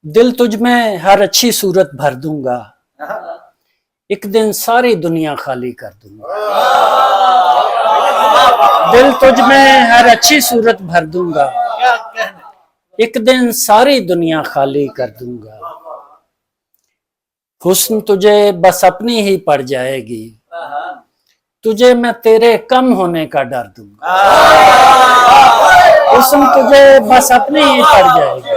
दिल तुझ में हर अच्छी सूरत भर दूंगा, एक दिन सारी दुनिया खाली कर दूंगा। दिल तुझ में हर अच्छी सूरत भर दूंगा, एक दिन सारी दुनिया खाली कर दूंगा। हुस्न तुझे बस अपनी ही पड़ जाएगी, तुझे मैं तेरे कम होने का डर दूंगा। हुस्न तुझे बस अपनी ही पड़ जाएगी,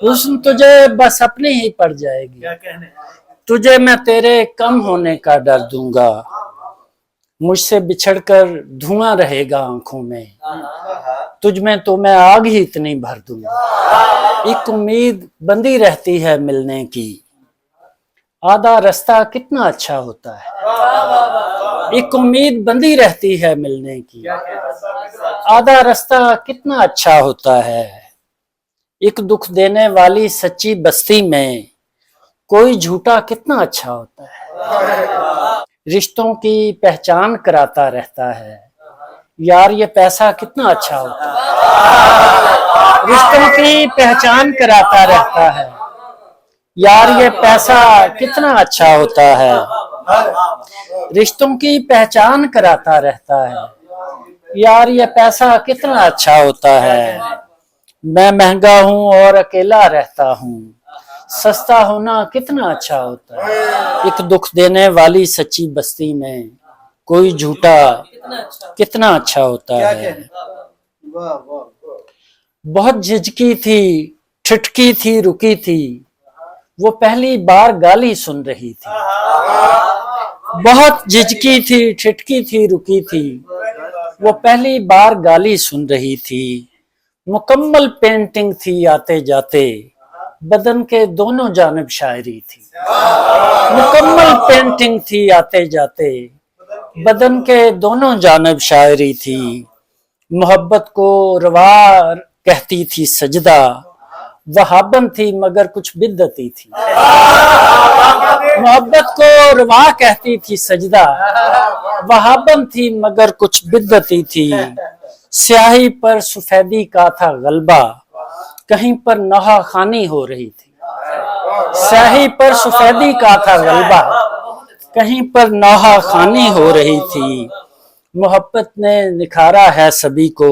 हुस्न तुझे बस अपनी ही पड़ जाएगी, तुझे मैं तेरे कम होने का डर दूंगा। मुझसे बिछड़कर धुआं रहेगा आंखों में, तुझ में तो मैं आग ही इतनी भर दूंगा। एक उम्मीद बंधी रहती है मिलने की, आधा रास्ता कितना अच्छा होता है। एक उम्मीद बंधी रहती है मिलने की, आधा रास्ता कितना अच्छा होता है। एक दुख देने वाली सच्ची बस्ती में कोई झूठा कितना अच्छा होता है। रिश्तों की पहचान कराता रहता है, यार ये पैसा कितना अच्छा होता है। रिश्तों की पहचान कराता रहता है, यार ये पैसा कितना अच्छा होता है। रिश्तों की पहचान कराता रहता है, यार ये पैसा कितना अच्छा होता है। मैं महंगा हूँ और अकेला रहता हूँ, सस्ता होना कितना अच्छा होता है। एक दुख देने वाली सच्ची बस्ती में कोई झूठा कितना अच्छा होता है। बहुत झिझकी थी, ठिठकी थी, रुकी थी, वो पहली बार गाली सुन रही थी। बहुत झिझकी थी, ठिठकी थी, रुकी थी, वो पहली बार गाली सुन रही थी। मुकम्मल पेंटिंग थी आते जाते, बदन के दोनों जानिब शायरी थी। मुकम्मल पेंटिंग थी आते जाते, बदन के दोनों जानिब शायरी थी। मोहब्बत को रवा कहती थी सजदा, वहाबन थी मगर कुछ बिद्दती थी। मोहब्बत को रवा कहती थी सजदा, वहाबन थी मगर कुछ बिद्दती थी। स्याही पर सफेदी का था गलबा, कहीं पर नहा खानी हो रही थी। स्याही पर सफेदी का था गलबा, कहीं पर नहा खानी हो रही थी। मोहब्बत ने निखारा है सभी को,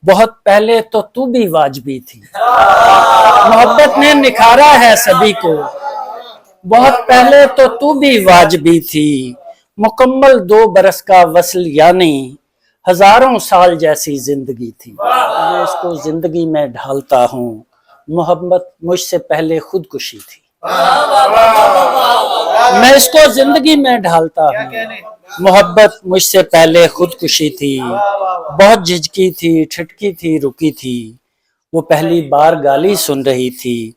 बहुत पहले तो तू भी वाजबी थी। मोहब्बत ने निखारा है सभी को, बहुत पहले तो तू भी वाजबी थी। मुकम्मल 2 बरस का वसल यानी हजारों साल जैसी जिंदगी थी। मैं इसको जिंदगी में ढालता हूँ, मोहब्बत मुझसे पहले खुदकुशी थी। मैं इसको जिंदगी में ढालता हूँ, मोहब्बत मुझसे पहले खुदकुशी थी। बहुत झिझकी थी, ठिठकी थी, रुकी थी, वो पहली बार गाली सुन रही थी।